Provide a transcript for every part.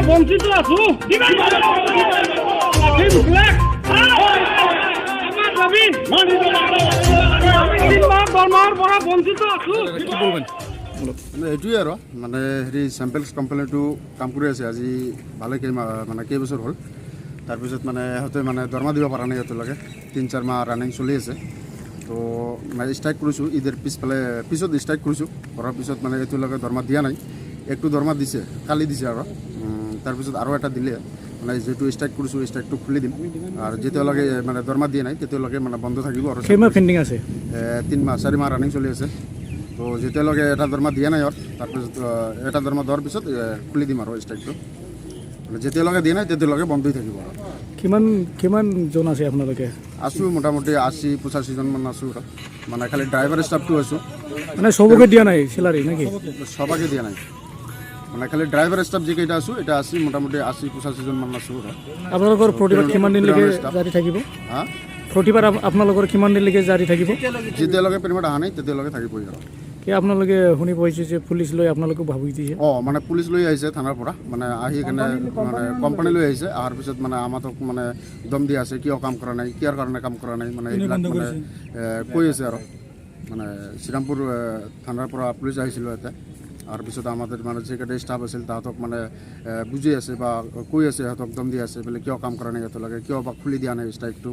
বঞ্চিত আছো এইটোৱে আৰু মানে হেৰি চেম্পেলছ কোম্পানীটো কাম কৰি আছে আজি ভালে মানে কেইবছৰ হ'ল। তাৰপিছত মানে সিহঁতে মানে দৰমহা দিব পৰা নাই এতিয়ালৈকে 3-4 মাহ ৰানিং চলি আছে। তো মানে ষ্ট্ৰাইক কৰিছোঁ ঈদৰ পিছত ষ্ট্ৰাইক কৰিছোঁ। কৰাৰ পিছত মানে এতিয়ালৈকে দৰমহা দিয়া নাই। একটো দৰমহা দিছে, কালি দিছে আৰু তাৰপিছত আৰু এটা দিলে মানে যিটো ষ্ট্ৰাইক কৰিছোঁ ষ্ট্ৰাইকটো খুলি দিম আৰু যেতিয়ালৈকে মানে দৰমহা দিয়া নাই তেতিয়ালৈকে মানে বন্ধ থাকিব আৰু 3 মাহ 4 মাহ ৰানিং চলি আছে। তো যেতিয়ালৈকে এটা দৰমহা দিয়া নাই আৰু তাৰপিছত এটা দৰমহা দিয়াৰ পিছত খুলি দিম আৰু ষ্ট্ৰাইকটো। মানে যেতিয়ালৈকে দিয়া নাই তেতিয়ালৈকে বন্ধ হৈ থাকিব আৰু কিমান জন আছে আপোনালোকে? আছোঁ মোটামুটি 80-85 জনমান আছোঁ। মানে খালি ড্ৰাইভাৰ ষ্টাফটো আছোঁ, মানে চবকে দিয়া নাই চেলাৰী নেকি? সবাকে দিয়া নাই, মানে খালি ড্ৰাইভাৰ ষ্টাফ যিকেইটা আছোঁ এটা আছে মোটামুটি 80-85 জনমান আছোঁ। আপোনালোকৰ প্ৰতিবাদ কিমান দিনলৈকে জাৰি থাকিব? প্ৰতিবাদ আপোনালোকৰ কিমান দিনলৈকে জাৰি থাকিব? যেতিয়ালৈকে পেমেণ্ট অহা নাই তেতিয়ালৈকে থাকিবই আৰু। আপোনালোকে শুনি পাইছে যে পুলিচ লৈ আপোনালোকে ভাবি দিছে? মানে পুলিচ লৈ আহিছে থানাৰ পৰা, মানে আহি কেনে মানে কোম্পানী লৈ আহিছে। অহাৰ পিছত মানে আমাক মানে দম দি আছে কিয় কাম কৰা নাই, কিয়াৰ কাৰণে কাম কৰা নাই, মানে এইবিলাক মানে কৈ আছে আৰু। মানে শ্ৰীৰামপুৰ থানাৰ পৰা পুলিচ আহিছিলোঁ ইয়াতে। আৰু পিছত আমাদের মানে যেকেইটা ষ্টাফ আছিল তাহাঁতক মানে বুজি আছে বা কৈ আছে, সিহঁতক দম দি আছে বোলে কিয় কাম কৰা নাই এতিয়ালৈকে, কিয় বা খুলি দিয়া নাই ষ্ট্ৰাইকটো।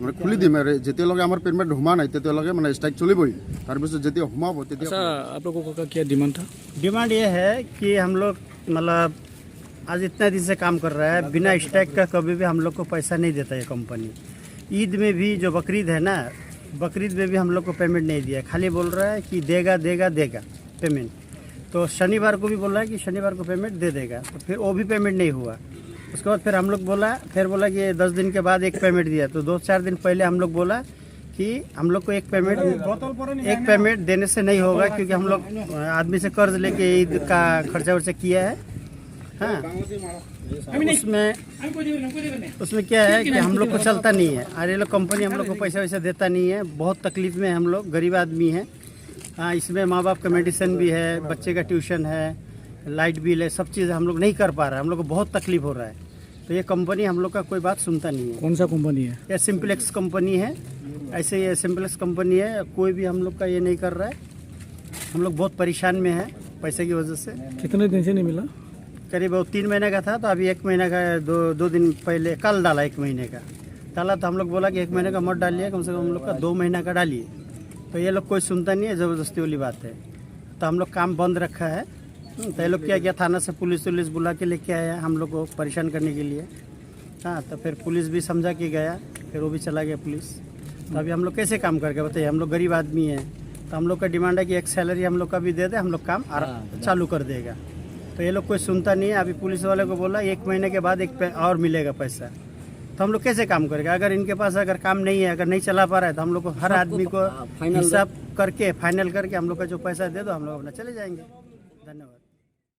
মানে খুলি দিম আৰু যেতিয়ালৈকে আমাৰ পেমেণ্ট সোমা নাই তেতিয়ালৈকে মানে ষ্ট্राइक चलिबই। তাৰপিছত যেতিয়া সোমাব তেতিয়া आपको क्या डिमांड था? डिमांड ये है कि हम लोग मतलब आज इतना दिन से काम कर रहा है, बिना स्ट्राइक का कभी भी हम लोग को पैसा नहीं देता ये कंपनी। ईद में भी जो बकरीद है ना, बकरीद में भी हम लोग को पेमेंट नहीं दिया, खाली बोल रहा है कि देगा देगा देगा पेमेंट। तो शनिवार को भी बोल रहा है कि शनिवार को पेमेंट दे देगा, तो फिर वो भी पेमेंट नहीं हुआ। उसके बाद फिर हम लोग बोला कि 10 दिन के बाद एक पेमेंट दिया। तो 2-4 दिन पहले हम लोग बोला कि हम लोग को एक पेमेंट देने से नहीं होगा, क्योंकि हम लोग आदमी से कर्ज लेके ईद का खर्चा वर्चा किया है। हाँ, उसमें क्या है कि हम लोग को चलता नहीं है और ये लोग कंपनी हम लोग को पैसा वैसा देता नहीं है। बहुत तकलीफ में हम लोग गरीब आदमी हैं। हाँ, इसमें माँ बाप का मेडिसिन भी है, बच्चे का ट्यूशन है, लाइट बिल है, सब चीज़ हम लोग नहीं कर पा रहे हैं। हम लोग को बहुत तकलीफ हो रहा है। तो ये कंपनी हम लोग का कोई बात सुनता नहीं है। कौन सा कंपनी है? ये सिंपलेक्स कंपनी है। ऐसे ये सिंपलेक्स कंपनी है, कोई भी हम लोग का ये नहीं कर रहा है। हम लोग बहुत परेशान में है पैसे की वजह से। कितने दिन से नहीं मिला? करीब 3 महीने का था, तो अभी 1 महीने का दो दिन पहले कल डाला 1 महीने का डाला। तो हम लोग बोला कि 1 महीने का मत डालिए, कम से कम हम लोग का 2 महीना का डालिए। तो ये लोग कोई सुनता नहीं है, ज़बरदस्ती वाली बात है। तो हम लोग काम बंद रखा है। तो ये लोग क्या किया, थाना से पुलिस बुला के लेके आया हम लोग को परेशान करने के लिए। हाँ, तो फिर पुलिस भी समझा के गया, फिर वो भी चला गया पुलिस। तो अभी हम लोग कैसे काम करके बताइए, हम लोग गरीब आदमी हैं। तो हम लोग का डिमांड है कि एक सैलरी हम लोग का भी दे दे, हम लोग काम चालू कर देगा। तो ये लोग कोई सुनता नहीं है। अभी पुलिस वाले को बोला 1 महीने के बाद और मिलेगा पैसा। तो हम लोग कैसे काम करेंगे? अगर इनके पास अगर काम नहीं है, अगर नहीं चला पा रहा है, तो हम लोग को हर आदमी को हिसाब करके फाइनल करके हम लोग का जो पैसा दे दो, हम लोग अपना चले जाएंगे।